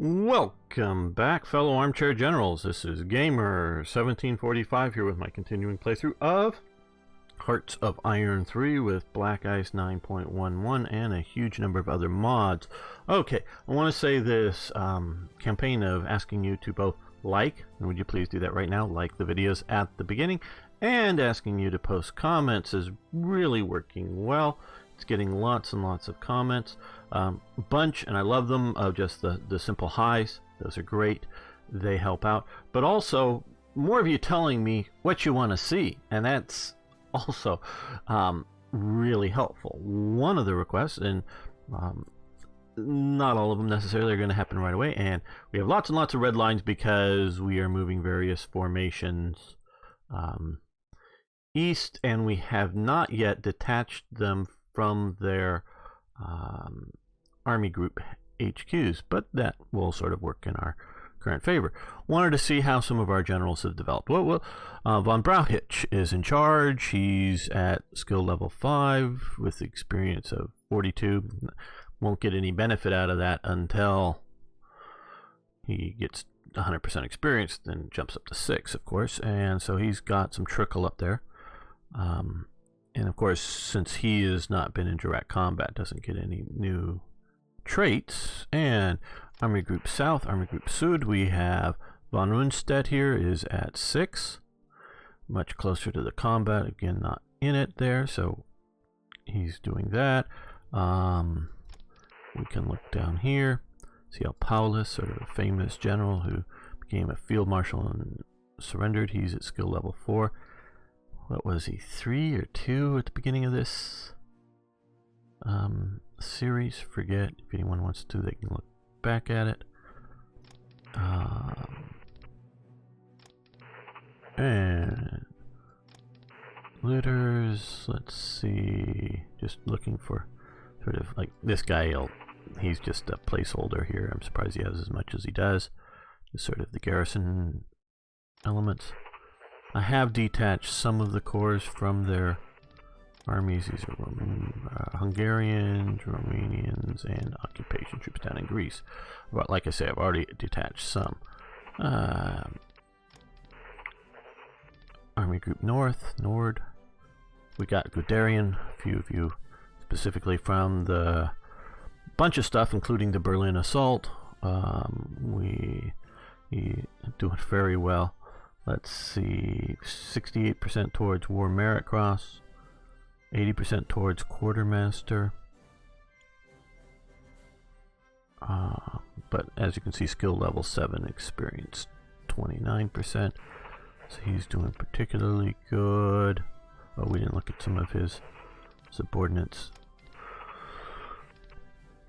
Welcome back, fellow armchair generals. This is Gamer1745 here with my continuing playthrough of Hearts of Iron 3 with Black Ice 9.11 and a huge number of other mods. Okay, I want to say this campaign of asking you to both like, and would you please do that right now, like the videos at the beginning, and asking you to post comments is really working well. It's getting lots and lots of comments. Bunch, and I love them, of just the simple highs. Those are great. They help out. But also, more of you telling me what you want to see. And that's also really helpful. One of the requests, and not all of them necessarily are going to happen right away. And we have lots and lots of red lines because we are moving various formations east. And we have not yet detached them from their army group HQs, but that will sort of work in our current favor. Wanted to see how some of our generals have developed. Well, von Brauchitsch is in charge. He's at skill level 5 with experience of 42. Won't get any benefit out of that until he gets 100% experience, then jumps up to 6, of course, and so he's got some trickle up there. And of course, since he has not been in direct combat, doesn't get any new traits. And Army Group South, Army Group Sud, we have von Rundstedt here is at 6, much closer to the combat. Again, not in it there, so he's doing that. We can look down here, see how Paulus, sort of a famous general who became a field marshal and surrendered, he's at skill level 4. What was he, 3 or 2 at the beginning of this series? Forget. If anyone wants to, they can look back at it. And litters, let's see. Just looking for sort of like this guy. He's just a placeholder here. I'm surprised he has as much as he does. Just sort of the garrison elements. I have detached some of the corps from their armies. These are Hungarians, Romanians, and occupation troops down in Greece. But like I say, I've already detached some. Army Group North, Nord. We got Guderian, a few of you specifically from the bunch of stuff, including the Berlin Assault. We doing very well. Let's see, 68% towards War Merit Cross, 80% towards Quartermaster. But as you can see, skill level 7, experience 29%. So he's doing particularly good. Oh, we didn't look at some of his subordinates.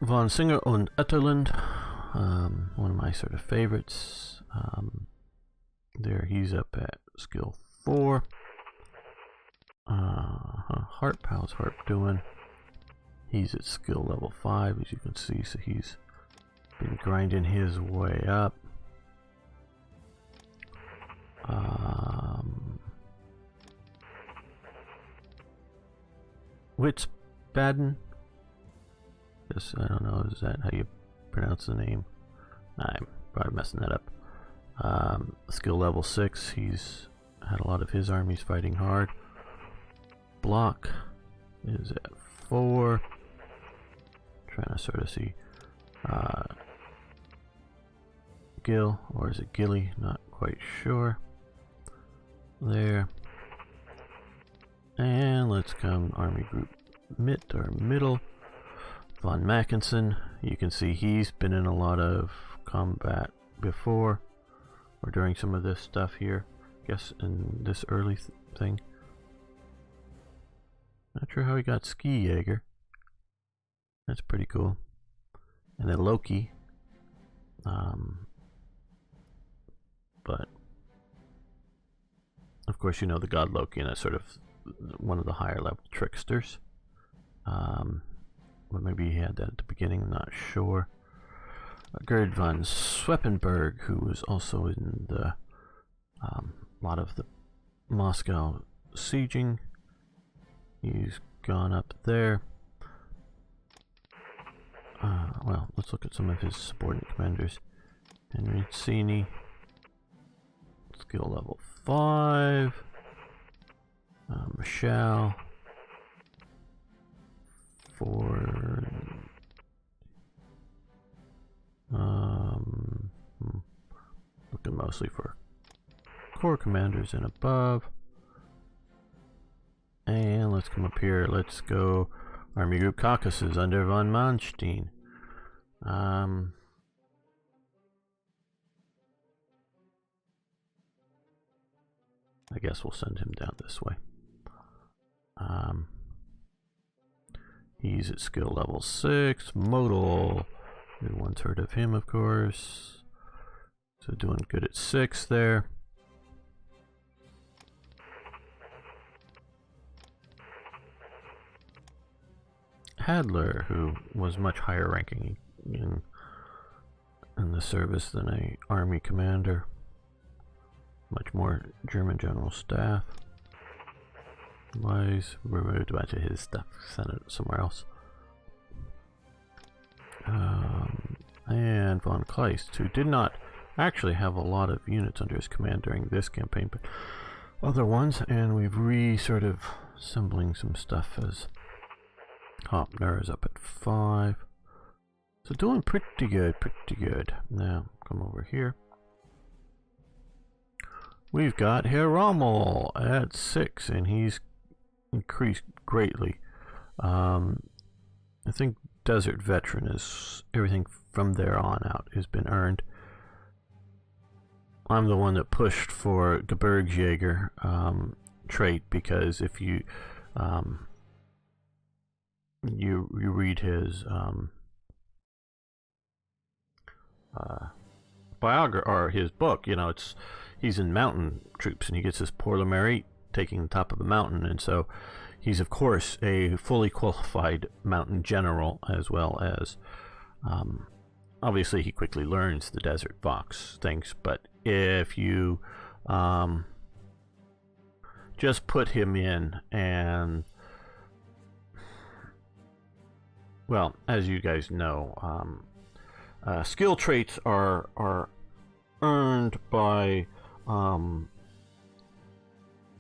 Von Singer und Etterland, one of my sort of favorites. There, he's up at skill 4. Harp, how's Harp doing? He's at skill level 5, as you can see, so he's been grinding his way up. Witzbaden? Yes, I don't know, is that how you pronounce the name? I'm probably messing that up. Skill level 6, he's had a lot of his armies fighting hard. Block is at 4. Trying to sort of see Gil, or is it Gilly? Not quite sure. There. And let's come Army Group Middle. Von Mackinson, you can see he's been in a lot of combat before, or during some of this stuff here, I guess in this early thing. Not sure how he got Ski Jaeger. That's pretty cool. And then Loki. But of course, you know the god Loki, and that's sort of one of the higher level tricksters. But maybe he had that at the beginning, I'm not sure. Gerd von Sweppenberg, who was also in the lot of the Moscow sieging. He's gone up there. Well, let's look at some of his subordinate commanders. Henry, skill level 5. Michelle, 4. Looking mostly for corps commanders and above. And let's come up here. Let's go Army Group Caucasus under von Manstein. I guess we'll send him down this way. He's at skill level 6. Modal. Everyone's heard of him, of course. So doing good at 6 there. Hadler, who was much higher ranking in the service than a army commander. Much more German general staff. Wise removed a bunch of his stuff, sent it somewhere else. And von Kleist, who did not actually have a lot of units under his command during this campaign, but other ones, and we've sort of assembling some stuff as Hopner is up at 5. So doing pretty good, pretty good. Now, come over here. We've got Herr Rommel at 6, and he's increased greatly. I think Desert Veteran is everything from there on out has been earned. I'm the one that pushed for Gebirgsjäger trait, because if you you read his biography or his book, you know, he's in mountain troops and he gets this pour le mérite taking the top of a mountain, and so he's of course a fully qualified mountain general, as well as obviously he quickly learns the Desert Fox things. But if you just put him in, and well, as you guys know, skill traits are earned by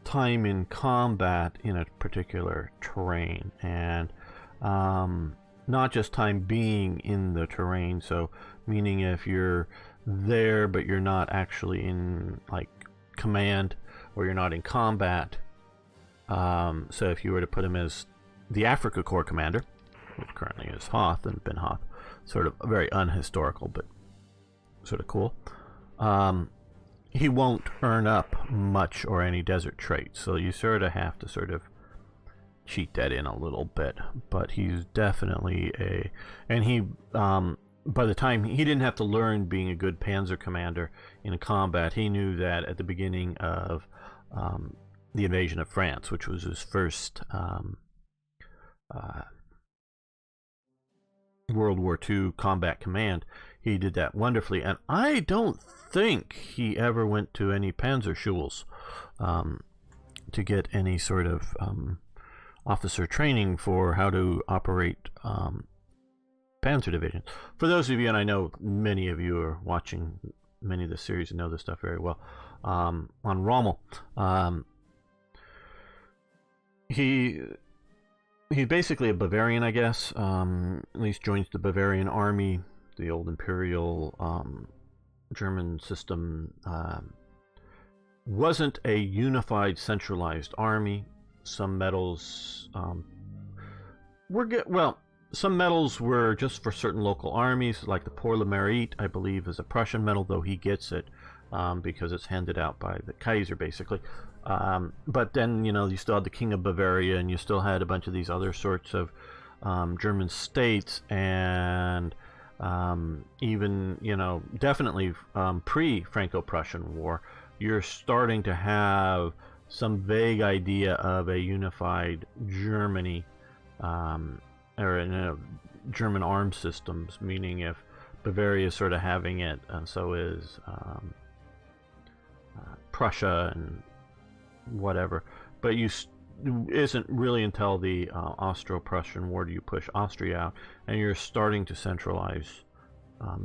time in combat in a particular terrain, and not just time being in the terrain. So meaning if you're there but you're not actually in like command, or you're not in combat, so if you were to put him as the Africa Corps commander, which currently is Hoth and Ben Hoth, sort of very unhistorical but sort of cool, he won't earn up much or any desert traits, so you sort of have to sort of cheat that in a little bit. But he's definitely and he by the time he didn't have to learn being a good panzer commander in combat, he knew that at the beginning of the invasion of France, which was his first World War II combat command, he did that wonderfully. And I don't think he ever went to any Panzerschules to get any sort of officer training for how to operate Panzer divisions. For those of you, and I know many of you are watching many of the series and know this stuff very well, on Rommel, he's basically a Bavarian, I guess. At least joins the Bavarian army, the old imperial German system. Wasn't a unified, centralized army. Some medals some medals were just for certain local armies, like the Pour le Mérite, I believe, is a Prussian medal, though he gets it because it's handed out by the Kaiser, basically. But then, you know, you still had the King of Bavaria, and you still had a bunch of these other sorts of German states, and even, you know, definitely pre-Franco-Prussian War, you're starting to have some vague idea of a unified Germany, or German armed systems, meaning if Bavaria is sort of having it, and so is Prussia and whatever. But isn't really until the Austro-Prussian War do you push Austria out, and you're starting to centralize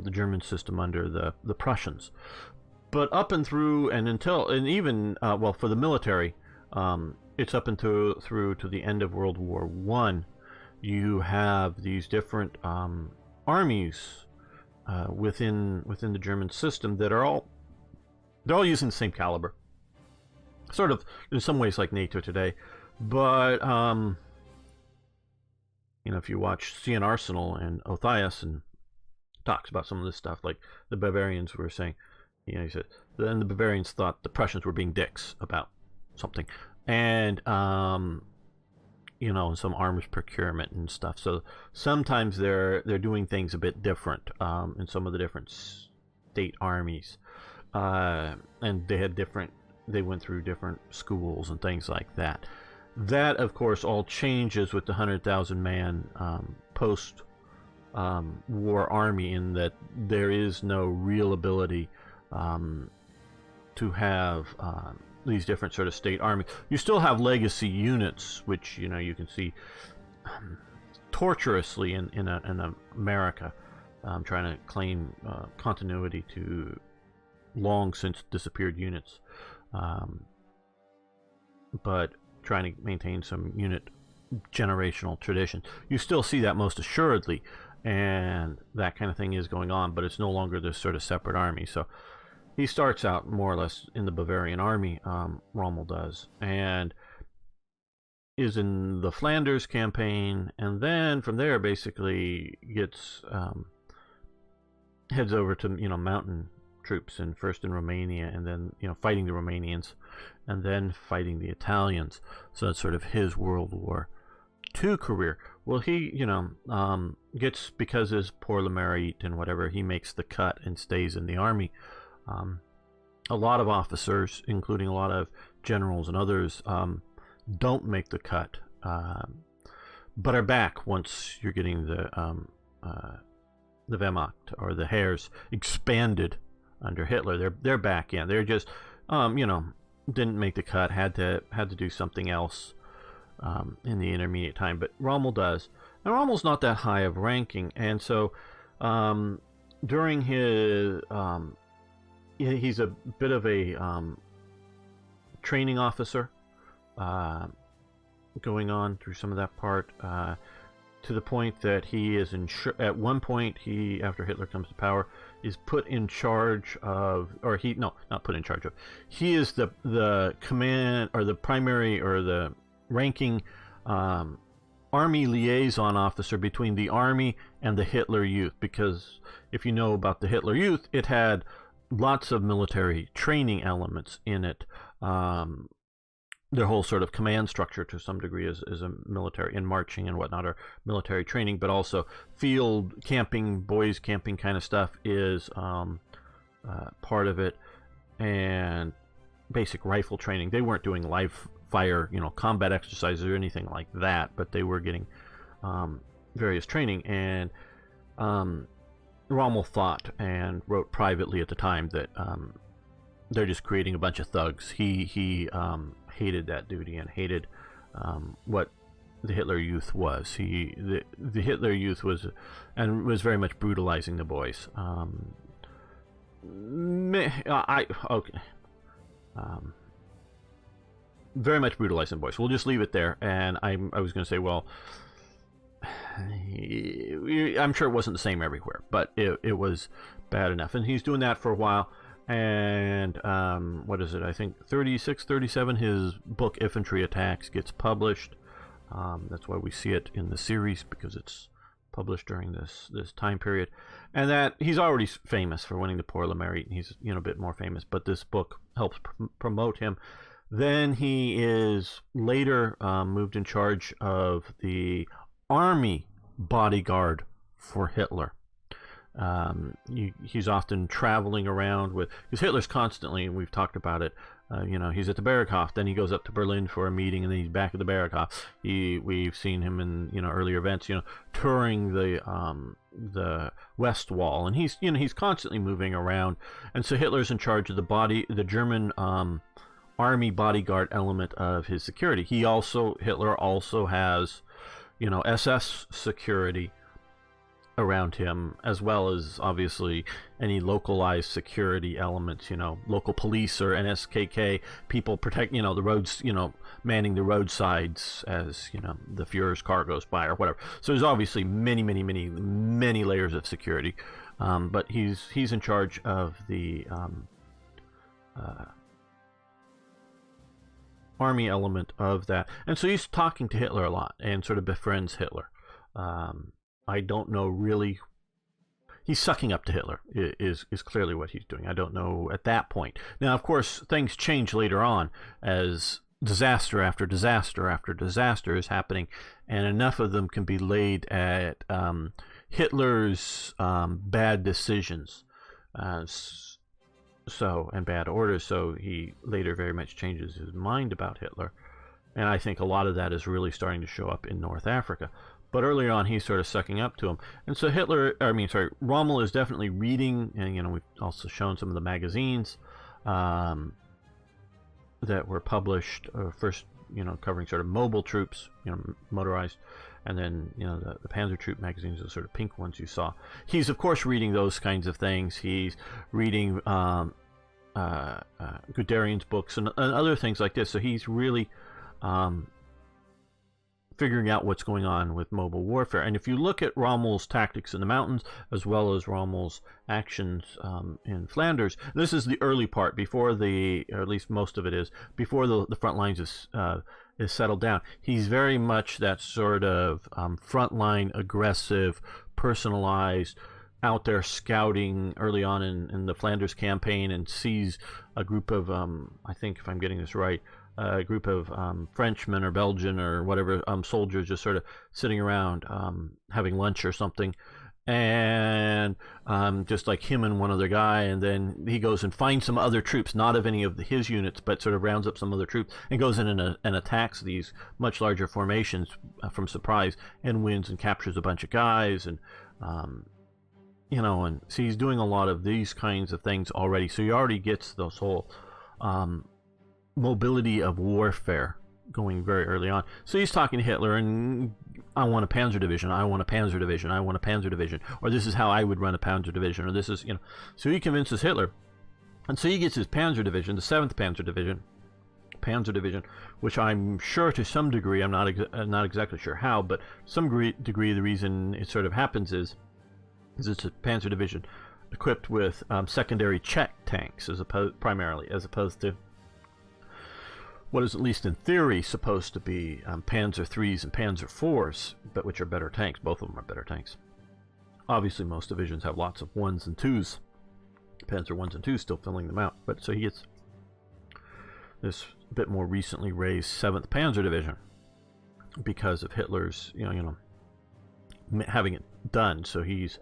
the German system under the Prussians. But up and through and until, and even, well, for the military, it's up and through to the end of World War One. You have these different armies within the German system that are they're all using the same caliber, sort of in some ways like NATO today. But if you watch See an Arsenal and Othnius and talks about some of this stuff, like the Bavarians were saying, he said, then the Bavarians thought the Prussians were being dicks about something, and some arms procurement and stuff. So sometimes they're doing things a bit different in some of the different state armies, and they went through different schools and things like that. That, of course, all changes with the 100,000 man post war army, in that there is no real ability to have these different sort of state armies. You still have legacy units, which you can see torturously in America, trying to claim continuity to long since disappeared units, but trying to maintain some unit generational tradition. You still see that most assuredly, and that kind of thing is going on, but it's no longer this sort of separate army. So he starts out more or less in the Bavarian army, Rommel does, and is in the Flanders campaign, and then from there basically gets heads over to mountain troops, and first in Romania, and then fighting the Romanians, and then fighting the Italians. So that's sort of his World War II career. Well, he gets, because his pour le mérite and whatever, he makes the cut and stays in the army. A lot of officers, including a lot of generals and others, don't make the cut, but are back once you're getting the Wehrmacht, or the Heers, expanded under Hitler. They're back in. They're just didn't make the cut, had to do something else in the intermediate time. But Rommel does, and Rommel's not that high of ranking, and so during his he's a bit of a training officer, going on through some of that part, to the point that he is at one point, he, after Hitler comes to power, is put in charge of, or not put in charge of, he is the command, or the primary, or the ranking army liaison officer between the army and the Hitler Youth. Because if you know about the Hitler Youth, it had lots of military training elements in it. Their whole sort of command structure, to some degree, is a military, in marching and whatnot, or military training, but also field camping, boys camping kind of stuff is part of it, and basic rifle training. They weren't doing live fire, combat exercises or anything like that, but they were getting various training. And Rommel thought, and wrote privately at the time, that they're just creating a bunch of thugs. He hated that duty, and hated what the Hitler Youth was. The Hitler Youth was very much brutalizing the boys. Very much brutalizing the boys. We'll just leave it there. And I was going to say, well, I'm sure it wasn't the same everywhere, but it was bad enough. And he's doing that for a while. And what is it? I think 36, 37, his book Infantry Attacks gets published. That's why we see it in the series, because it's published during this time period. And that he's already famous for winning the pour le mérite, and he's a bit more famous, but this book helps promote him. Then he is later moved in charge of the army bodyguard for Hitler. He's often traveling around with, because Hitler's constantly, and we've talked about it, he's at the Berghof, then he goes up to Berlin for a meeting, and then he's back at the Berghof. We've seen him in earlier events, touring the West Wall, and he's constantly moving around. And so Hitler's in charge of the German army bodyguard element of his security. Hitler also has SS security around him, as well as obviously any localized security elements, local police or NSKK people protect, the roads, manning the roadsides as, the Fuhrer's car goes by or whatever. So there's obviously many, many, many, many layers of security. But he's in charge of the army element of that. And so he's talking to Hitler a lot and sort of befriends Hitler. I don't know really. He's sucking up to Hitler is clearly what he's doing. I don't know at that point. Now, of course, things change later on as disaster after disaster after disaster is happening, and enough of them can be laid at Hitler's bad decisions, and bad orders. So he later very much changes his mind about Hitler, and I think a lot of that is really starting to show up in North Africa. But earlier on, he's sort of sucking up to him. And so Rommel is definitely reading, and, we've also shown some of the magazines that were published, first, covering sort of mobile troops, motorized, and then, the Panzer Troop magazines, the sort of pink ones you saw. He's, of course, reading those kinds of things. He's reading Guderian's books and other things like this. So he's really figuring out what's going on with mobile warfare. And if you look at Rommel's tactics in the mountains, as well as Rommel's actions in Flanders, this is the early part, before or at least most of it is, before the front lines is settled down. He's very much that sort of frontline, aggressive, personalized, out there scouting early on in the Flanders campaign, and sees a group of, I think if I'm getting this right, a group of Frenchmen or Belgian or whatever soldiers just sort of sitting around having lunch or something, and just like him and one other guy, and then he goes and finds some other troops, not of any of his units, but sort of rounds up some other troops and goes in and attacks these much larger formations from surprise, and wins and captures a bunch of guys, and and so he's doing a lot of these kinds of things already. So he already gets this whole mobility of warfare going very early on. So he's talking to Hitler, and I want a Panzer division, I want a Panzer division, I want a Panzer division, or this is how I would run a Panzer division, or this is, so he convinces Hitler, and so he gets his Panzer division, the 7th Panzer division, which I'm sure to some degree, I'm not exactly sure how, but some degree the reason it sort of happens is it's a Panzer division equipped with secondary Czech tanks primarily, as opposed to what is, at least in theory, supposed to be Panzer IIIs and Panzer IVs, but which are better tanks. Both of them are better tanks. Obviously, most divisions have lots of 1s and 2s. Panzer 1s and 2s still filling them out. But so he gets this bit more recently raised 7th Panzer Division because of Hitler's, having it done. So he's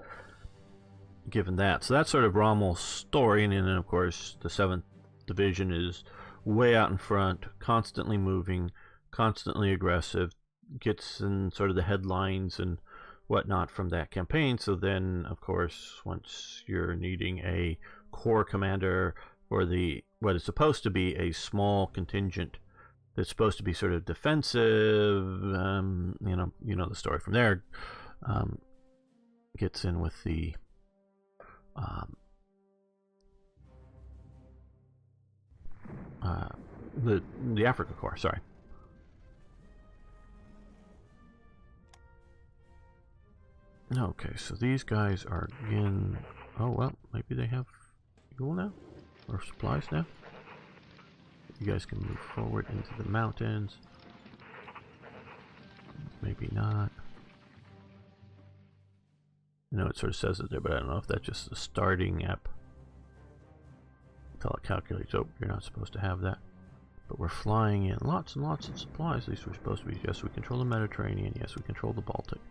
given that. So that's sort of Rommel's story. And then, of course, the 7th Division is way out in front, constantly moving, constantly aggressive, gets in sort of the headlines and whatnot from that campaign. So then, of course, once you're needing a corps commander for what is supposed to be a small contingent that's supposed to be sort of defensive, the story from there, gets in with the Africa Corps, sorry. Okay, so these guys are again. Oh well, maybe they have fuel now, or supplies now. You guys can move forward into the mountains. Maybe not. I know it sort of says it there, but I don't know if that's just the starting app. Until it calculates, oh, you're not supposed to have that. But we're flying in lots and lots of supplies. At least we're supposed to be. Yes, we control the Mediterranean. Yes, we control the Baltic.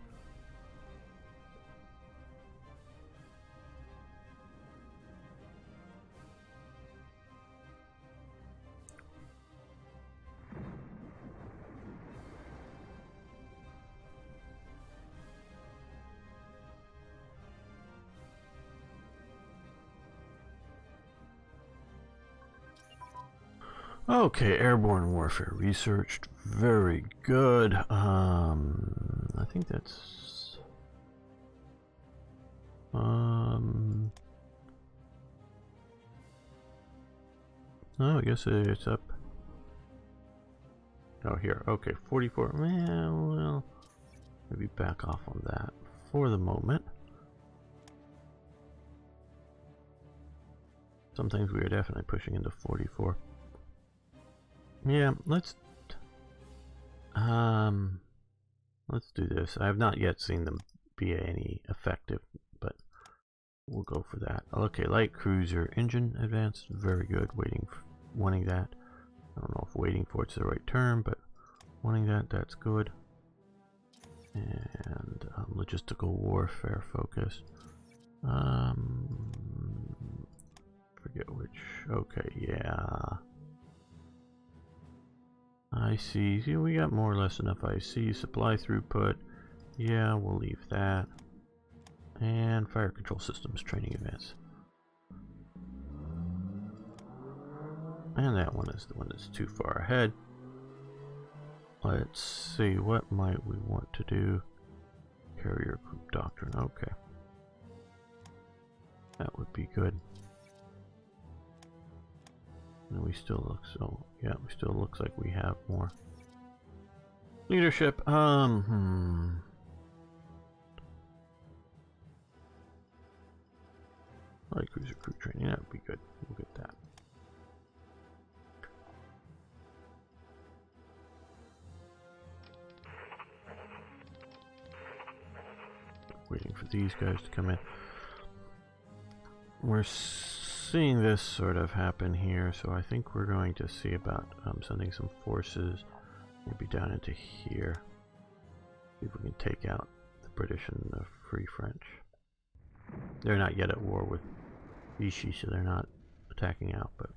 Okay, airborne warfare researched. Very good. I think that's Oh, I guess it's up. Oh, here. Okay, 44. Well, maybe back off on that for the moment. Some things we are definitely pushing into 44. Yeah, let's do this. I have not yet seen them be any effective, but we'll go for that. Okay, light cruiser engine advanced, very good. Wanting that. I don't know if waiting for it's the right term, but wanting that, that's good. And logistical warfare focus. Forget which. Okay, yeah. IC. See, we got more or less enough IC. Supply throughput. Yeah, we'll leave that. And fire control systems training advance. And that one is the one that's too far ahead. Let's see, what might we want to do? Carrier group doctrine, okay. That would be good. And we still look so, yeah, we still looks like we have more. Leadership, Light cruiser crew training, that would be good. We'll get that. Waiting for these guys to come in. We're seeing this sort of happen here, so I think we're going to see about sending some forces maybe down into here. See if we can take out the British and the Free French. They're not yet at war with Vichy, so they're not attacking out, but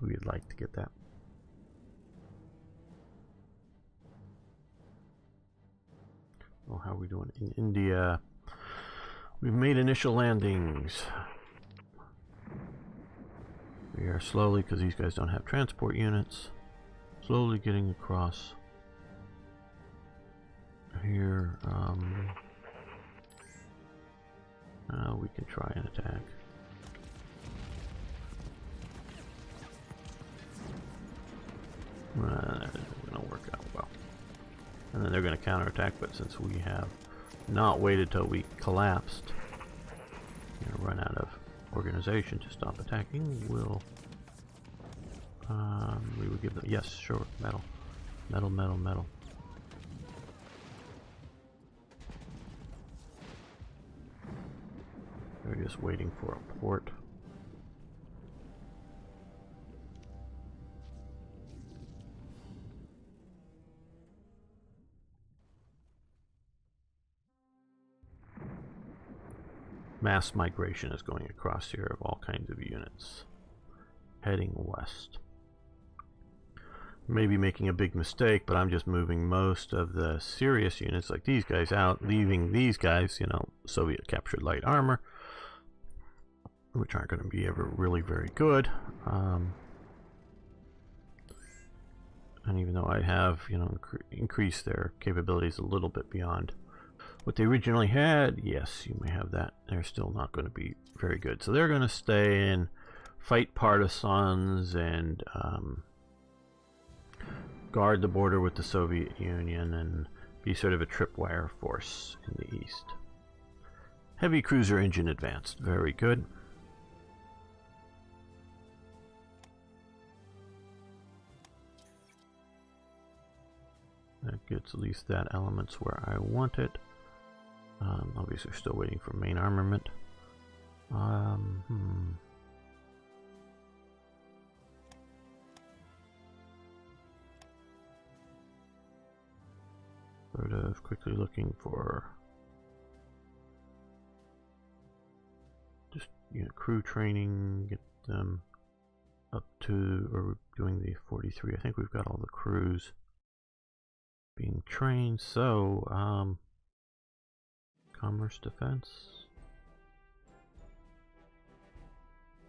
we'd like to get that. Well, how are we doing in India? We've made initial landings. We are slowly, because these guys don't have transport units, slowly getting across here. We can try and attack. That isn't going to work out well. And then they're going to counterattack, but since we have not waited till we collapsed, run out of organization to stop attacking, we'll we would give them, yes, sure, metal. They're just waiting for a port. Mass migration is going across here of all kinds of units heading west. Maybe making a big mistake, but I'm just moving most of the serious units like these guys out, leaving these guys, Soviet captured light armor, which aren't going to be ever really very good. And even though I have, increased their capabilities a little bit beyond what they originally had, yes, you may have that. They're still not going to be very good. So they're going to stay and fight partisans and guard the border with the Soviet Union and be sort of a tripwire force in the east. Heavy cruiser engine advanced. Very good. That gets at least that element's where I want it. Obviously still waiting for main armament. Sort of quickly looking for just crew training, get them up to, or doing the 43. I think we've got all the crews being trained, so commerce defense,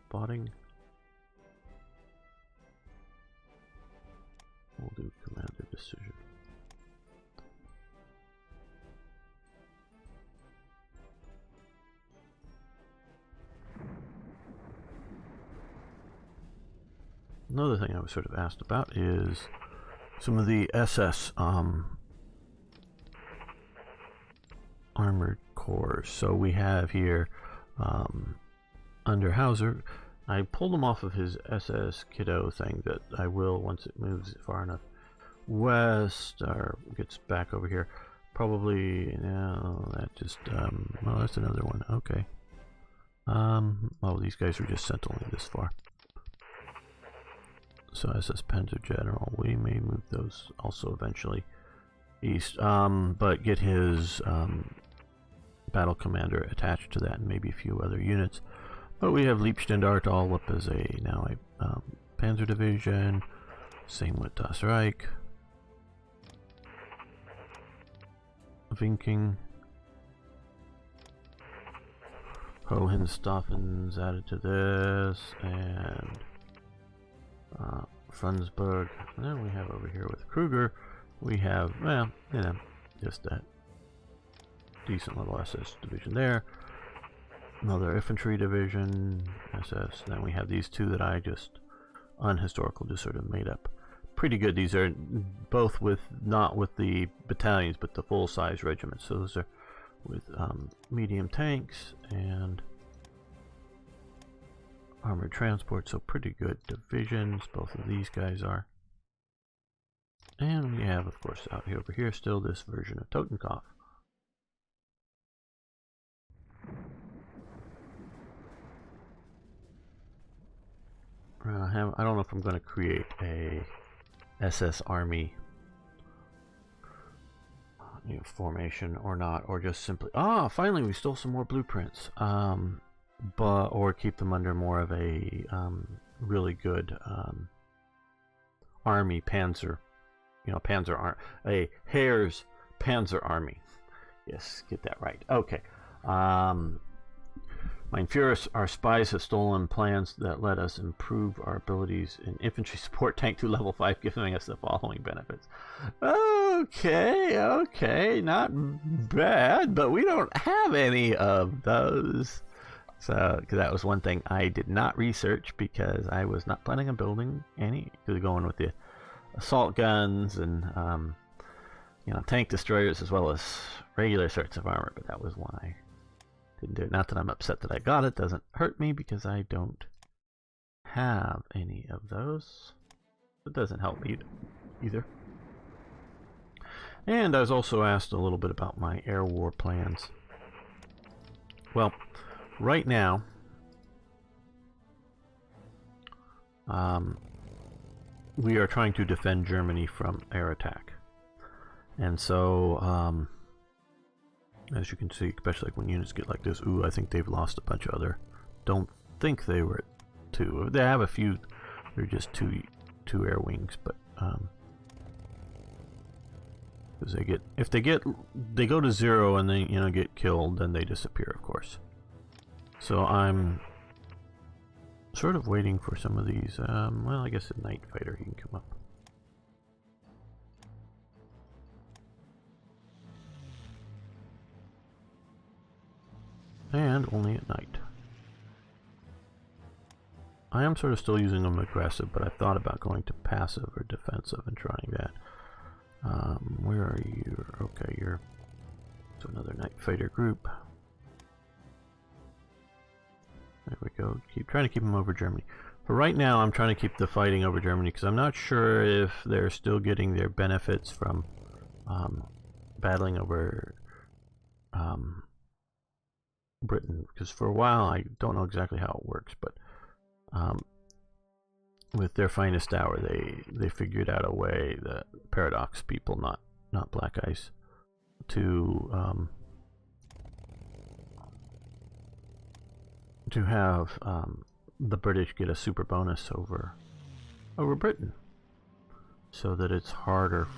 spotting, we'll do commander decision. another thing I was sort of asked about is some of the SS armored cores. So we have here under Hauser, I pulled him off of his SS Kiddo thing that I will once it moves far enough west or gets back over here. Probably, no, that just, well, that's another one. Okay. Oh, these guys were just sent only this far. So SS Panzer General, we may move those also eventually east, but get his battle commander attached to that and maybe a few other units. But we have Liebstandarte all up as a now a Panzer Division. Same with Das Reich. Vinking. Hohenstaufen's added to this, and Frundsberg. And then we have over here with Kruger, we have, well, you know, just that decent little SS division there. Another infantry division, SS. And then we have these two that I just, unhistorical, just sort of made up. Pretty good. These are both with, not with the battalions, but the full-size regiments. So those are with medium tanks and armored transport. So pretty good divisions, both of these guys are. And we have, of course, out here over here still this version of Totenkopf. I don't know if I'm going to create a SS Army formation or not, or just simply finally we stole some more blueprints, or keep them under more of a really good army panzer, a Heer's Panzer Army. Yes, get that right. Okay. Mein Führer, our spies have stolen plans that let us improve our abilities in infantry support tank to level 5, giving us the following benefits. Okay, not bad, but we don't have any of those. So, because that was one thing I did not research because I was not planning on building any. Because going with the assault guns and tank destroyers as well as regular sorts of armor, but that was one I didn't do it. Not that I'm upset that I got it. Doesn't hurt me because I don't have any of those. It doesn't help me either. And I was also asked a little bit about my air war plans. Well, right now, we are trying to defend Germany from air attack. And so, as you can see, especially like when units get like this, I think they've lost a bunch of other. Don't think they were at 2. They have a few. They're just two air wings, but because they go to 0 and they get killed, then they disappear, of course. So I'm sort of waiting for some of these. Well, I guess a night fighter, he can come up. And only at night. I am sort of still using them aggressive, but I thought about going to passive or defensive and trying that. Where are you? Okay, you're so another night fighter group. There we go. Trying to keep them over Germany. But right now, I'm trying to keep the fighting over Germany because I'm not sure if they're still getting their benefits from battling over Britain, because for a while I don't know exactly how it works, but with their finest hour they figured out a way, the paradox people, not Black Ice, to have the British get a super bonus over Britain, so that it's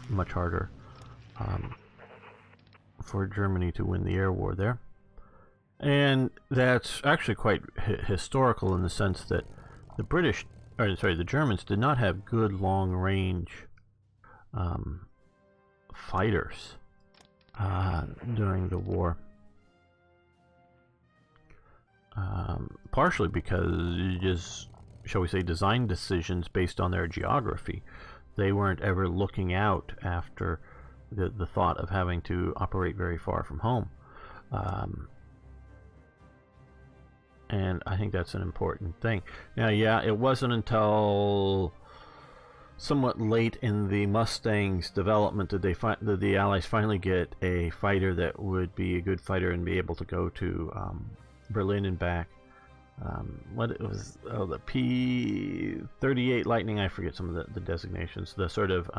much harder for Germany to win the air war there. And that's actually quite historical in the sense that the Germans did not have good long-range fighters during the war. Partially because you just shall we say, design decisions based on their geography. They weren't ever looking out after the thought of having to operate very far from home. And I think that's an important thing. Now, yeah, it wasn't until somewhat late in the Mustang's development that the Allies finally get a fighter that would be a good fighter and be able to go to Berlin and back. What it was, the P-38 Lightning, I forget some of the designations, the sort of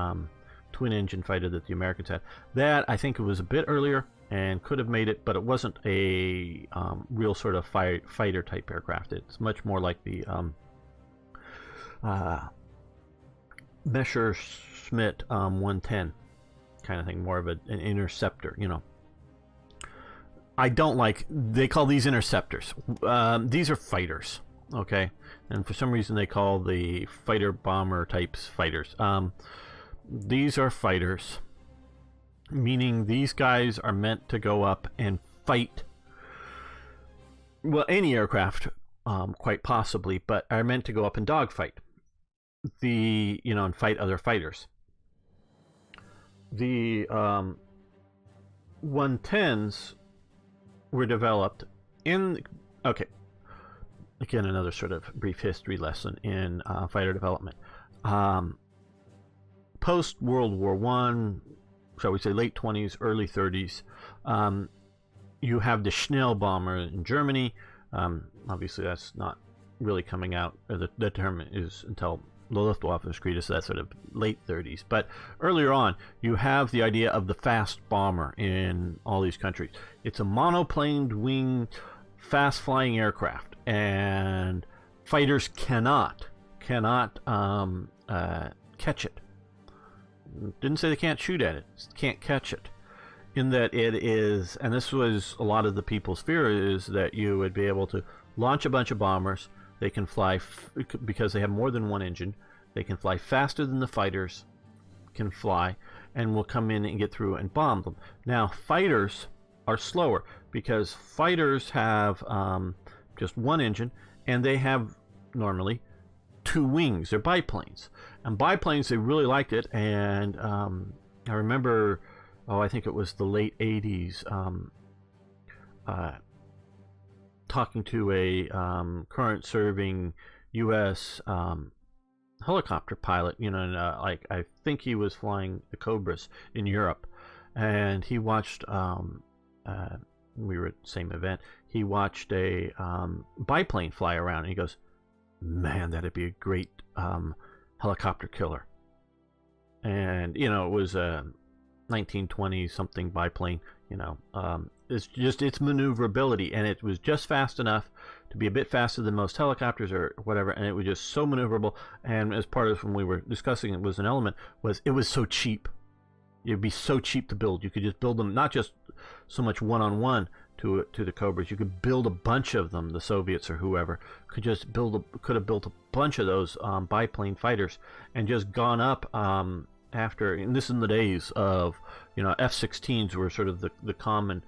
twin engine fighter that the Americans had. That, I think it was a bit earlier and could have made it, but it wasn't a real sort of fighter type aircraft. It's much more like the Messerschmitt 110 kind of thing, more of an interceptor, you know. I don't like, they call these interceptors. These are fighters, okay? And for some reason they call the fighter bomber types fighters. These are fighters, meaning these guys are meant to go up and fight, well, any aircraft, quite possibly, but are meant to go up and dogfight and fight other fighters. The 110s were developed in, okay, again, another sort of brief history lesson in fighter development. Post World War I, shall we say late 20s, early 30s, you have the Schnell bomber in Germany. Obviously, that's not really coming out, or the term is until the Luftwaffenskrieg, so that's sort of late 30s. But earlier on, you have the idea of the fast bomber in all these countries. It's a monoplaned wing, fast-flying aircraft, and fighters cannot catch it. Didn't say they can't shoot at it, can't catch it. In that it is, and this was a lot of the people's fear, is that you would be able to launch a bunch of bombers. They can fly, because they have more than one engine, they can fly faster than the fighters can fly, and will come in and get through and bomb them. Now, fighters are slower, because fighters have just one engine, and they have, normally, two wings. They're biplanes. And biplanes, they really liked it, and I remember, I think it was the late 80s, talking to a current serving U.S. Helicopter pilot, and like I think he was flying the Cobras in Europe, and he watched, we were at the same event, he watched a biplane fly around, and he goes, man, that'd be a great helicopter killer. And, it was a 1920 something biplane, it's just its maneuverability, and it was just fast enough to be a bit faster than most helicopters or whatever, and it was just so maneuverable. And as part of when we were discussing it, was an element, was it was so cheap. It'd be so cheap to build. You could just build them, not just so much one-on-one to the Cobras. You could build a bunch of them. The Soviets or whoever could have built a bunch of those biplane fighters and just gone up after. And this is in the days of F-16s were sort of the common,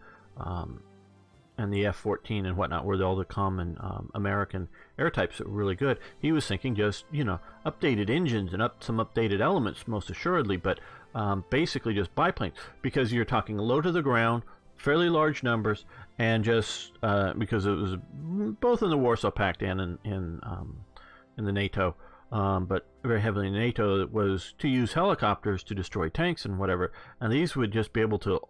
and the F-14 and whatnot were all the common American air types that were really good. He was thinking just updated engines and some updated elements, most assuredly, but basically just biplanes, because you're talking low to the ground, fairly large numbers, and just because it was both in the Warsaw Pact and in the NATO, but very heavily in NATO, it was to use helicopters to destroy tanks and whatever, and these would just be able to,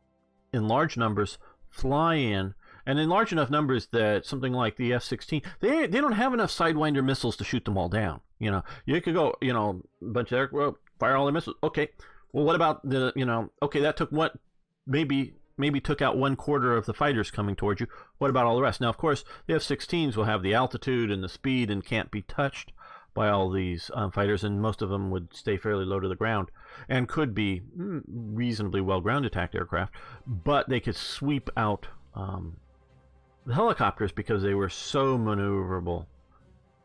in large numbers, fly in, and in large enough numbers that something like the F-16, they don't have enough Sidewinder missiles to shoot them all down. You could go, a bunch of fire all their missiles. Okay, well, what about the, okay, that took what, maybe took out 1/4 of the fighters coming towards you. What about all the rest? Now, of course, the F-16s will have the altitude and the speed and can't be touched by all these fighters, and most of them would stay fairly low to the ground and could be reasonably well ground attacked aircraft, but they could sweep out the helicopters because they were so maneuverable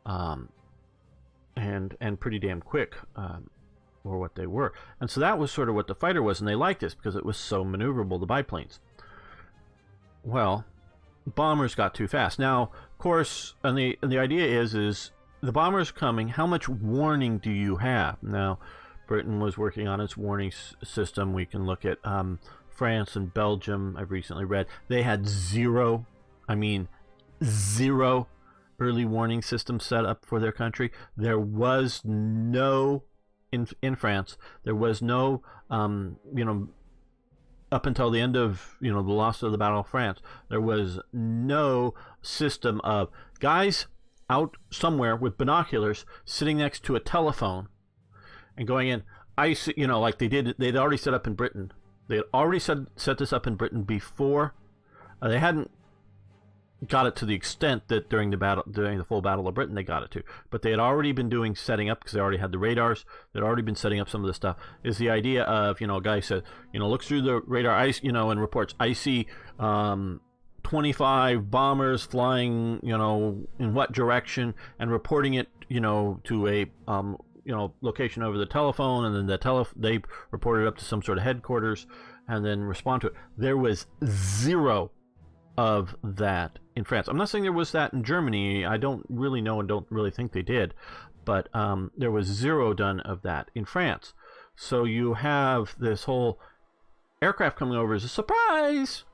and pretty damn quick, or what they were. And so that was sort of what the fighter was, and they liked this because it was so maneuverable, the biplanes. Well, bombers got too fast. Now, of course, and the idea is the bombers coming, how much warning do you have? Now, Britain was working on its warning system. We can look at France and Belgium. I've recently read they had zero, I mean zero early warning system set up for their country. There was no, in France, there was no, up until the end of, the loss of the Battle of France, there was no system of guys out somewhere with binoculars sitting next to a telephone and going in, like they'd already set up in Britain. They had already set this up in Britain before. They hadn't got it to the extent that during the full Battle of Britain they got it to, but they had already been setting up, because they already had the radars. They'd already been setting up some of the stuff. Is the idea of, a guy said, looks through the radar, and reports, I see 25 bombers flying, in what direction, and reporting it, to a location over the telephone, and then they report it up to some sort of headquarters, and then respond to it. There was zero of that in France. I'm not saying there was that in Germany. I don't really know and don't really think they did, but there was zero done of that in France. So you have this whole aircraft coming over as a surprise.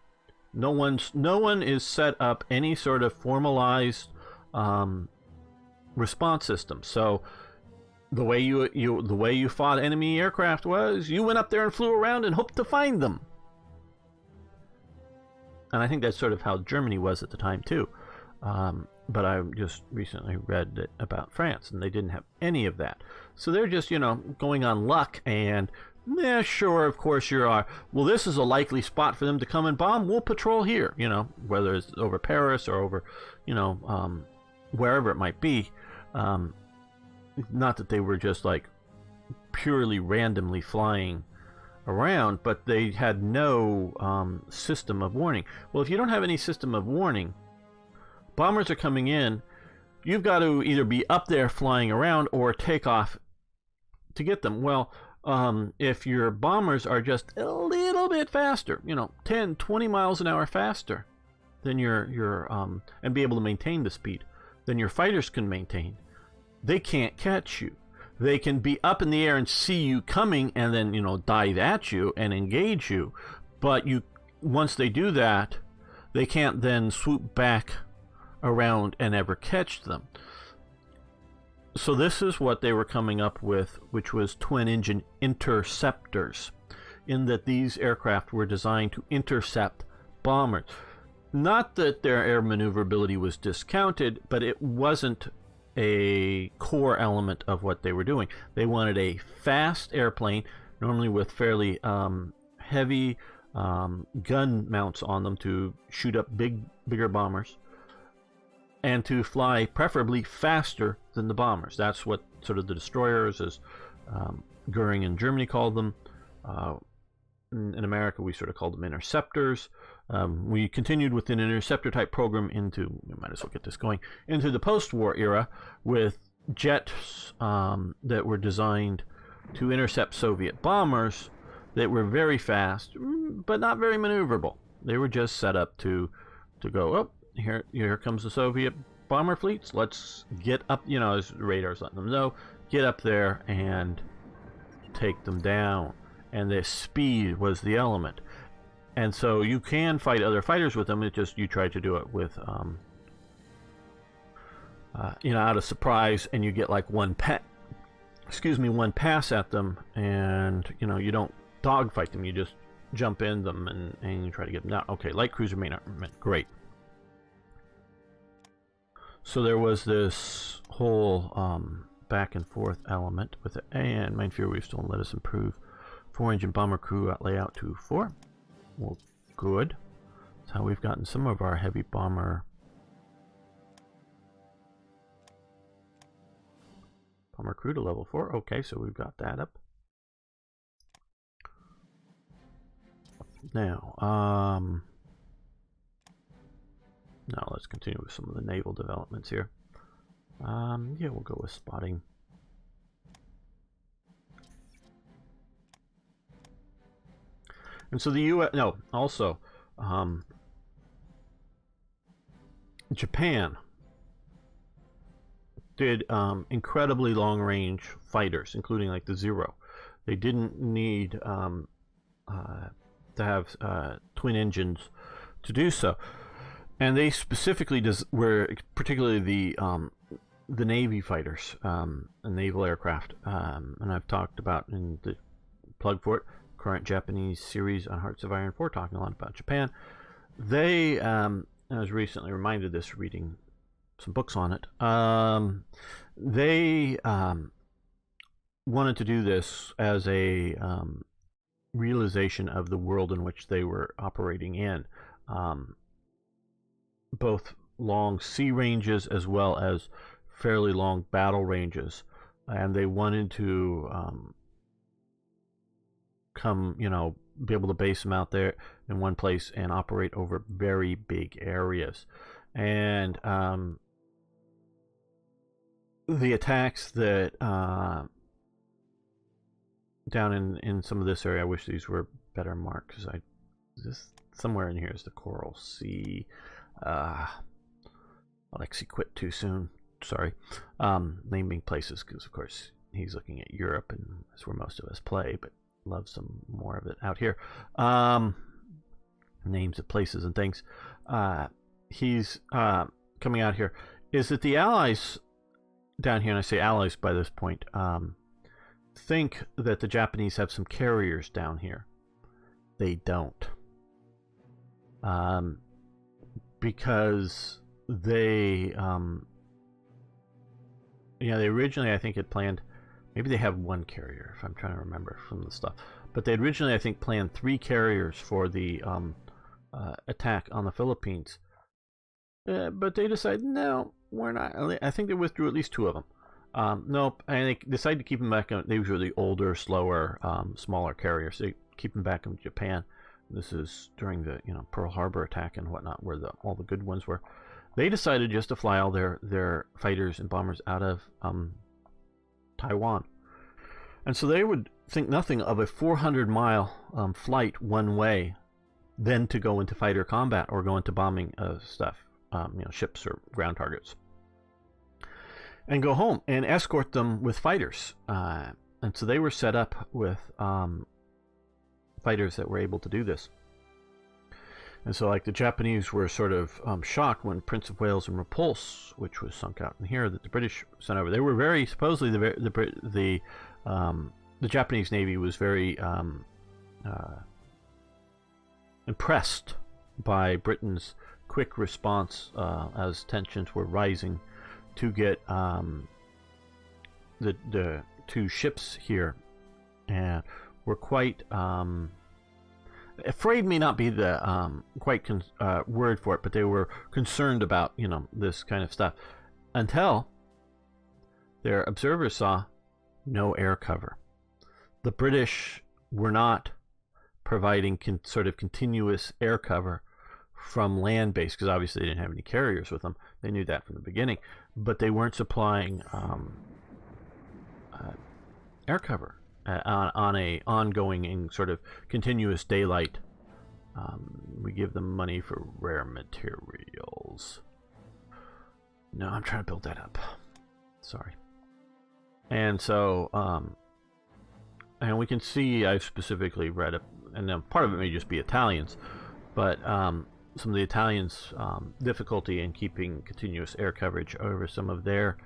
No one is set up any sort of formalized response system. So the way you fought enemy aircraft was you went up there and flew around and hoped to find them. And I think that's sort of how Germany was at the time too. But I just recently read about France, and they didn't have any of that. So they're just, going on luck, and sure, of course you are. Well, this is a likely spot for them to come and bomb. We'll patrol here, whether it's over Paris or over, wherever it might be. Not that they were just like purely randomly flying around, but they had no system of warning. Well, if you don't have any system of warning, bombers are coming in, you've got to either be up there flying around or take off to get them. Well, if your bombers are just a little bit faster, 10, 20 miles an hour faster than your and be able to maintain the speed than your fighters can maintain, they can't catch you. They can be up in the air and see you coming and then, dive at you and engage you. But once they do that, they can't then swoop back around and ever catch them. So this is what they were coming up with, which was twin-engine interceptors, in that these aircraft were designed to intercept bombers. Not that their air maneuverability was discounted, but it wasn't a core element of what they were doing. They wanted a fast airplane, normally with fairly heavy gun mounts on them to shoot up bigger bombers, and to fly preferably faster than the bombers. That's what sort of the destroyers, as Goering in Germany called them. In America, we sort of called them interceptors. We continued with an interceptor type program we might as well get this going, into the post-war era with jets that were designed to intercept Soviet bombers that were very fast, but not very maneuverable. They were just set up to go, oh, here comes the Soviet bomber fleets. Let's get up, as the radar's letting them know, get up there and take them down. And the speed was the element. And so you can fight other fighters with them. It's just you try to do it with, out of surprise, and you get like one pass at them, and you don't dogfight them. You just jump in them and you try to get them down. Okay, light cruiser main armament, great. So there was this whole back and forth element with it, and Mein Führer, we've still let us improve 4-engine bomber crew layout to 4. Well, good. That's how we've gotten some of our heavy bomber crew to level 4. Okay, so we've got that up. Now, now let's continue with some of the naval developments here. Yeah, we'll go with spotting. And so the U.S. No, also Japan did incredibly long-range fighters, including like the Zero. They didn't need to have twin engines to do so, and they specifically were particularly the Navy fighters, and naval aircraft, and I've talked about in the plug for it, current Japanese series on Hearts of Iron 4, talking a lot about Japan. They, I was recently reminded of this reading some books on it. They wanted to do this as a realization of the world in which they were operating in, both long sea ranges as well as fairly long battle ranges, and they wanted to be able to base them out there in one place and operate over very big areas. And the attacks that down in some of this area, I wish these were better marked, because this somewhere in here is the Coral Sea. Alexi quit too soon. Sorry. Naming places, because of course he's looking at Europe, and that's where most of us play, but love some more of it out here. Names of places and things. He's coming out here. Is that the Allies down here, and I say Allies by this point, think that the Japanese have some carriers down here. They don't. Because they, they originally, I think, had planned, maybe they have one carrier, if I'm trying to remember from the stuff, but they originally, I think, planned 3 carriers for the attack on the Philippines. But they decided, no, we're not. I think they withdrew at least 2 of them. Nope, and they decided to keep them back. These were the older, slower, smaller carriers. They keep them back in Japan. This is during the Pearl Harbor attack and whatnot, where all the good ones were. They decided just to fly all their fighters and bombers out of Taiwan, and so they would think nothing of a 400-mile flight one way, then to go into fighter combat or go into bombing stuff, ships or ground targets, and go home and escort them with fighters. And so they were set up with fighters that were able to do this. And so, like, the Japanese were sort of shocked when Prince of Wales and Repulse, which was sunk out in here, that the British sent over. They were very, supposedly the Japanese Navy was very impressed by Britain's quick response as tensions were rising to get the 2 ships here, and were quite afraid may not be the word for it, but they were concerned about this kind of stuff, until their observers saw no air cover. The British were not providing sort of continuous air cover from land base, because obviously they didn't have any carriers with them. They knew that from the beginning, but they weren't supplying air cover on a ongoing and sort of continuous daylight. We give them money for rare materials. No, I'm trying to build that up. Sorry. And so, and we can see, I've specifically read it, and then part of it may just be Italians, but some of the Italians' difficulty in keeping continuous air coverage over some of their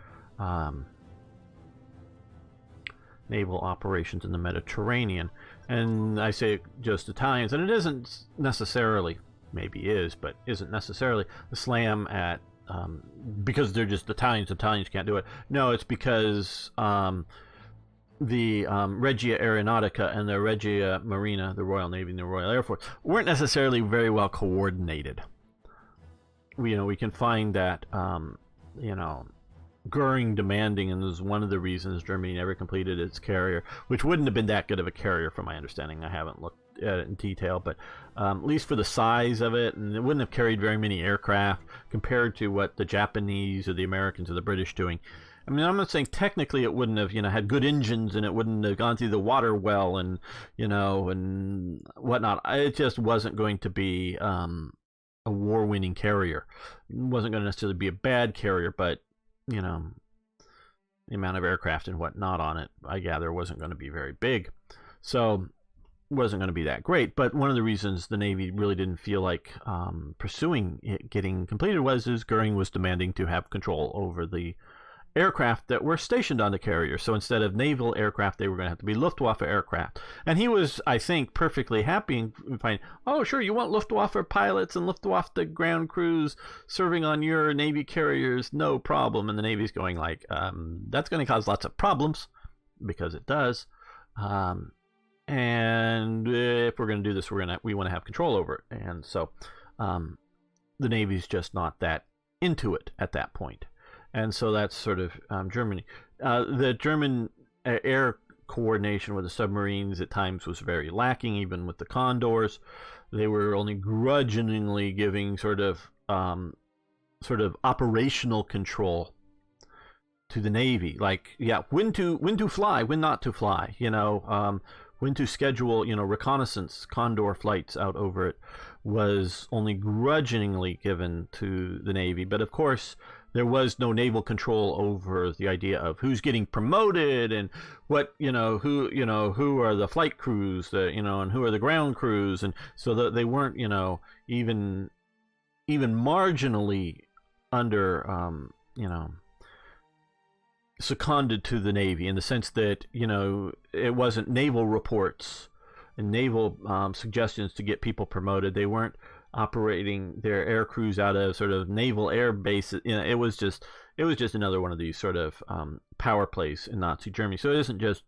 naval operations in the Mediterranean. And I say just Italians, and it isn't necessarily, maybe is, but isn't necessarily a slam at because they're just Italians can't do it. No, it's because the Regia Aeronautica and the Regia Marina, the Royal Navy and the Royal Air Force, weren't necessarily very well coordinated. We can find that Goering demanding, and this is one of the reasons Germany never completed its carrier, which wouldn't have been that good of a carrier from my understanding. I haven't looked at it in detail, but at least for the size of it, and it wouldn't have carried very many aircraft compared to what the Japanese or the Americans or the British doing. I mean, I'm not saying technically it wouldn't have, had good engines and it wouldn't have gone through the water well and, and whatnot. It just wasn't going to be a war-winning carrier. It wasn't going to necessarily be a bad carrier, but, the amount of aircraft and whatnot on it, I gather, wasn't going to be very big. So wasn't going to be that great. But one of the reasons the Navy really didn't feel like pursuing it getting completed was Goering was demanding to have control over the aircraft that were stationed on the carrier. So instead of naval aircraft, they were going to have to be Luftwaffe aircraft. And he was, I think, perfectly happy and fine. Oh, sure, you want Luftwaffe pilots and Luftwaffe ground crews serving on your Navy carriers, no problem. And the Navy's going like, that's going to cause lots of problems, because it does. And if we're going to do this, we want to have control over it. And so the Navy's just not that into it at that point. And so that's sort of Germany. The German air coordination with the submarines at times was very lacking, even with the Condors. They were only grudgingly giving sort of operational control to the Navy. Like, yeah, when to fly, when not to fly, when to schedule, reconnaissance Condor flights out over it was only grudgingly given to the Navy. But of course, there was no naval control over the idea of who's getting promoted and what, who are the flight crews, and who are the ground crews. And so that they weren't, even marginally under, seconded to the Navy, in the sense that, it wasn't naval reports and naval suggestions to get people promoted. They weren't operating their air crews out of sort of naval air bases. It was just another one of these sort of power plays in Nazi Germany. So it isn't just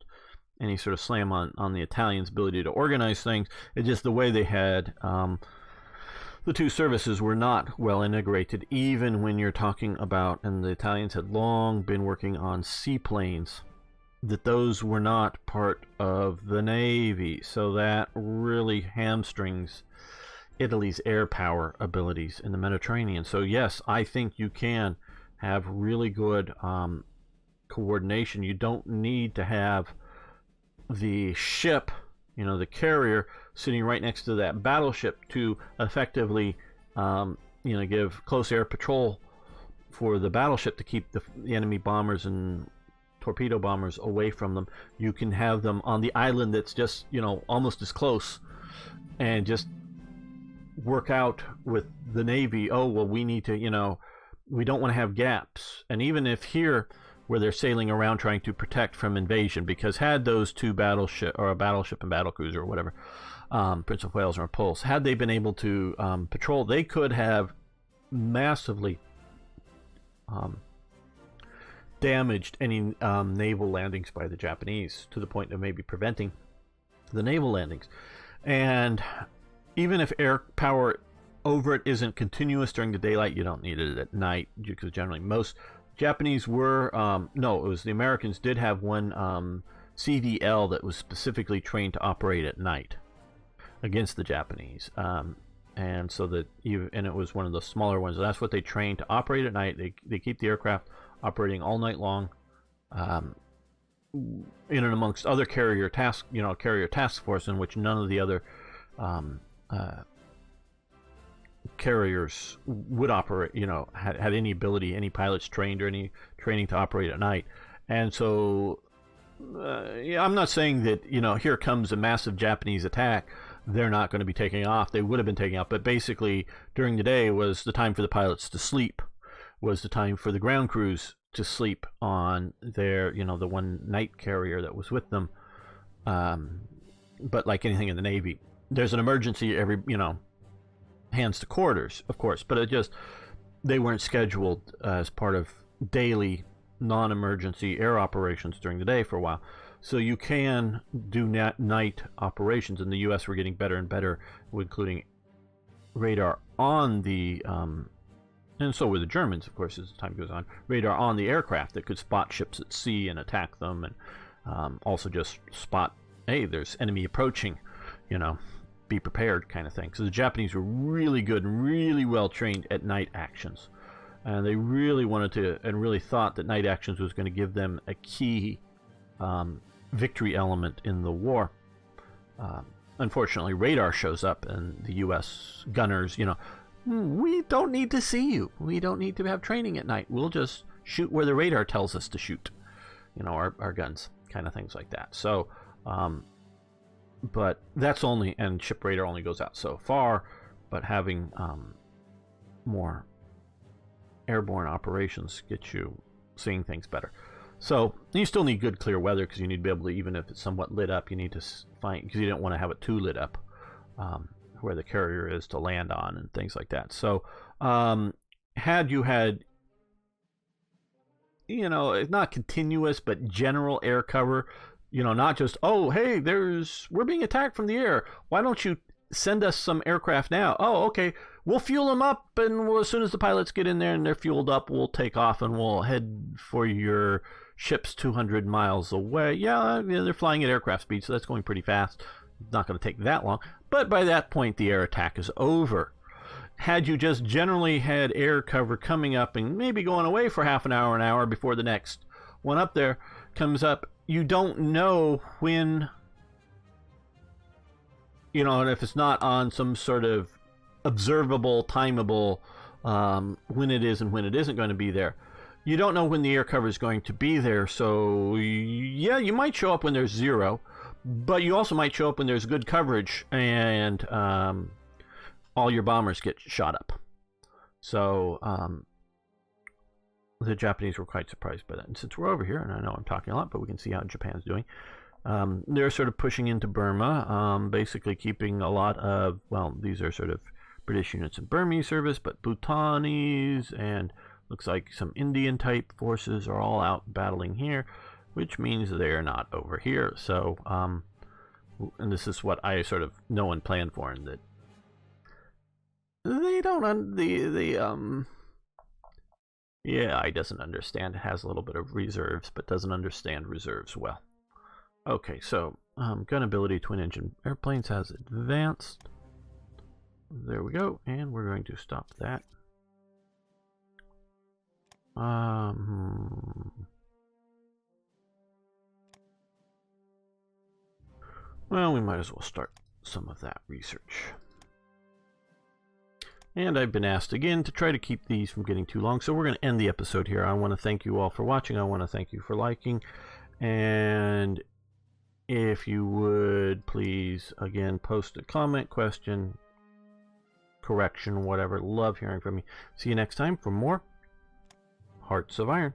any sort of slam on the Italians' ability to organize things. It's just the way they had the two services were not well integrated, even when you're talking about, and the Italians had long been working on seaplanes, that those were not part of the Navy. So that really hamstrings Italy's air power abilities in the Mediterranean. So yes, I think you can have really good coordination. You don't need to have the ship, the carrier, sitting right next to that battleship to effectively, give close air patrol for the battleship to keep the enemy bombers and torpedo bombers away from them. You can have them on the island that's just, almost as close, and just work out with the Navy. Oh, well, we need to, we don't want to have gaps. And even if here, where they're sailing around trying to protect from invasion, because had those two battleship and battlecruiser or whatever, Prince of Wales or Repulse, had they been able to patrol, they could have massively damaged any naval landings by the Japanese, to the point of maybe preventing the naval landings. And even if air power over it isn't continuous during the daylight, you don't need it at night, because generally most Japanese were, it was the Americans did have one CVL that was specifically trained to operate at night against the Japanese. And so that and it was one of the smaller ones. That's what they trained to operate at night. They keep the aircraft operating all night long, in and amongst other carrier task force, in which none of the other carriers would operate, had any ability, any pilots trained or any training to operate at night. And so, I'm not saying that, here comes a massive Japanese attack, they're not going to be taking off. They would have been taking off, but basically during the day was the time for the pilots to sleep, was the time for the ground crews to sleep on their, the one night carrier that was with them. But like anything in the Navy, there's an emergency every, hands to quarters, of course, but they weren't scheduled as part of daily non-emergency air operations during the day for a while. So you can do night operations. In the U.S., we're getting better and better, including radar on the, and so were the Germans, of course, as time goes on, radar on the aircraft that could spot ships at sea and attack them, and also just spot, hey, there's enemy approaching, be prepared kind of thing. So the Japanese were really good and really well trained at night actions. And they really wanted to, and really thought that night actions was going to give them a key victory element in the war. Unfortunately, radar shows up, and the U.S. gunners, we don't need to see you. We don't need to have training at night. We'll just shoot where the radar tells us to shoot. our guns, kind of things like that. So, but that's only, and ship radar only goes out so far, but having more airborne operations gets you seeing things better. So you still need good clear weather, because you need to be able to, even if it's somewhat lit up, you need to find, because you don't want to have it too lit up where the carrier is to land on and things like that. So had you had, not continuous but general air cover, not just, oh hey, we're being attacked from the air, why don't you send us some aircraft now? Oh, okay, we'll fuel them up, and as soon as the pilots get in there and they're fueled up, we'll take off and we'll head for your ships 200 miles away. Yeah, they're flying at aircraft speed, so that's going pretty fast. It's not going to take that long. But by that point, the air attack is over. Had you just generally had air cover coming up and maybe going away for half an hour before the next one up there comes up, you don't know when, and if it's not on some sort of observable, timeable, when it is and when it isn't going to be there. You don't know when the air cover is going to be there, so yeah, you might show up when there's zero, but you also might show up when there's good coverage and all your bombers get shot up. So the Japanese were quite surprised by that. And since we're over here, and I know I'm talking a lot, but we can see how Japan's doing. They're sort of pushing into Burma, basically keeping a lot of, these are sort of British units in Burmese service, but Bhutanese and looks like some Indian type forces are all out battling here, which means they're not over here. So, and this is what I sort of know and plan for, and that they don't, I doesn't understand. It has a little bit of reserves, but doesn't understand reserves well. Okay, so gun ability, twin engine airplanes has advanced. There we go, and we're going to stop that. Well, we might as well start some of that research. And I've been asked again to try to keep these from getting too long, so we're going to end the episode here. I want to thank you all for watching. I want to thank you for liking. And if you would please, again, post a comment, question, correction, whatever. Love hearing from you. See you next time for more Hearts of Iron.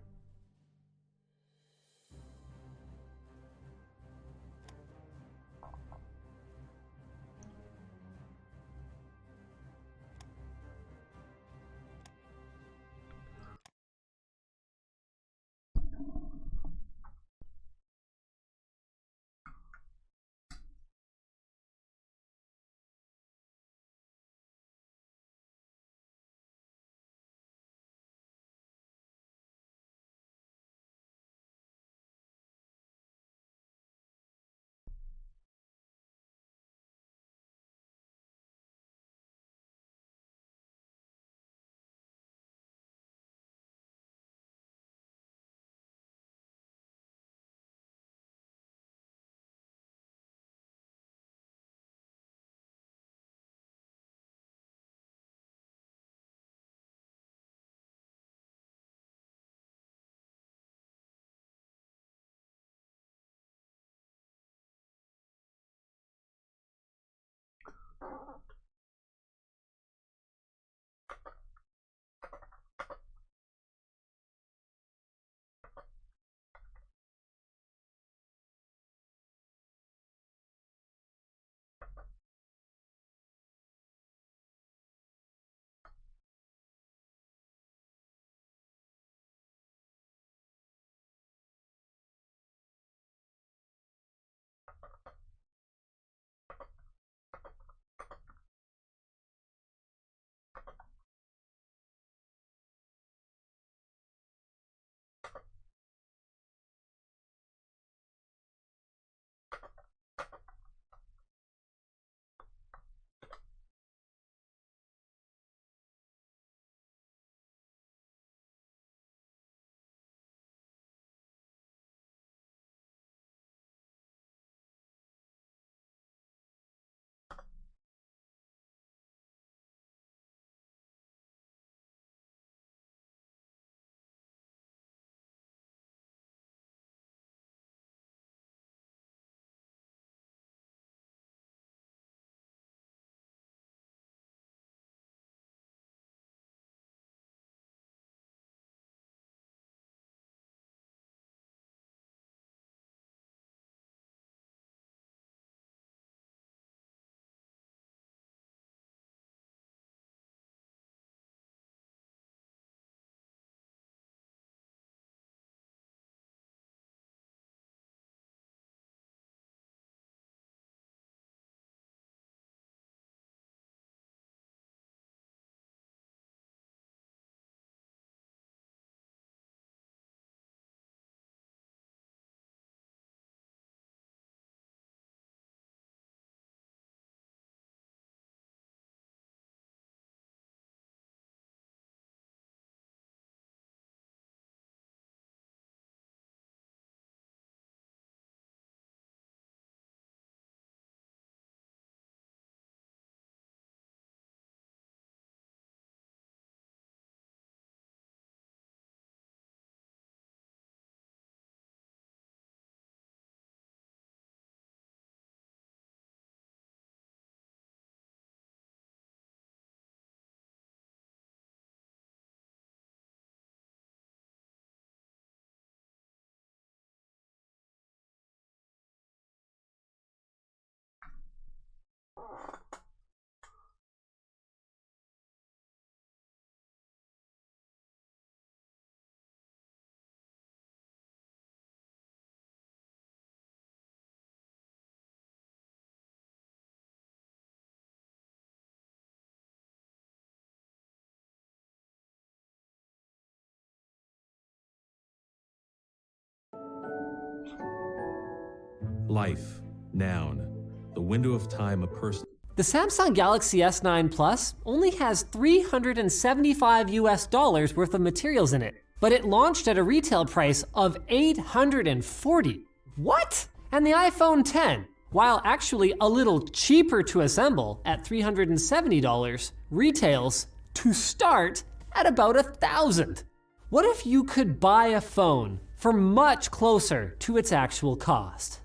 Life, noun. The window of time a person. The Samsung Galaxy S9 Plus only has $375 US worth of materials in it, but it launched at a retail price of $840. What? And the iPhone X, while actually a little cheaper to assemble at $370, retails to start at about $1,000. What if you could buy a phone for much closer to its actual cost?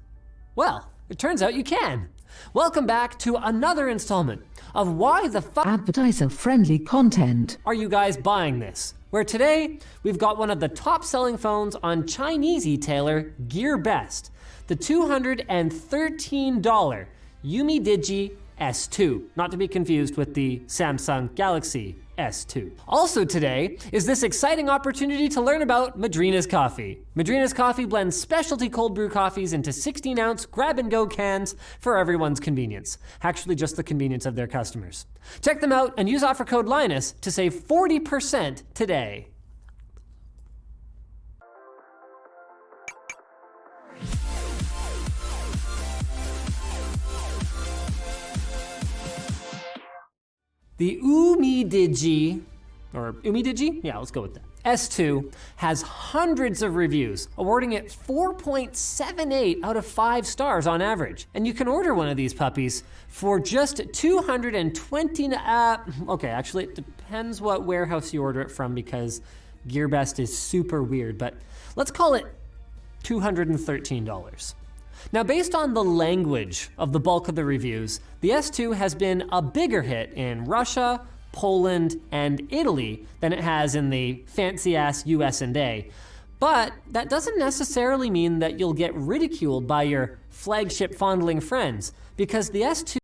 Well, it turns out you can. Welcome back to another installment of Why the Fuck Advertiser-friendly content. Are you guys buying this? Where today, we've got one of the top selling phones on Chinese e-tailer GearBest, the $213 Yumi Digi S2, not to be confused with the Samsung Galaxy S2. Also today is this exciting opportunity to learn about Madrina's Coffee. Madrina's Coffee blends specialty cold brew coffees into 16-ounce grab-and-go cans for everyone's convenience. Actually, just the convenience of their customers. Check them out and use offer code Linus to save 40% today. The Umidigi, yeah, let's go with that. S2 has hundreds of reviews, awarding it 4.78 out of 5 stars on average. And you can order one of these puppies for just 220, okay, actually it depends what warehouse you order it from because GearBest is super weird, but let's call it $213. Now, based on the language of the bulk of the reviews, the S2 has been a bigger hit in Russia, Poland, and Italy than it has in the fancy-ass US&A. But that doesn't necessarily mean that you'll get ridiculed by your flagship fondling friends, because the S2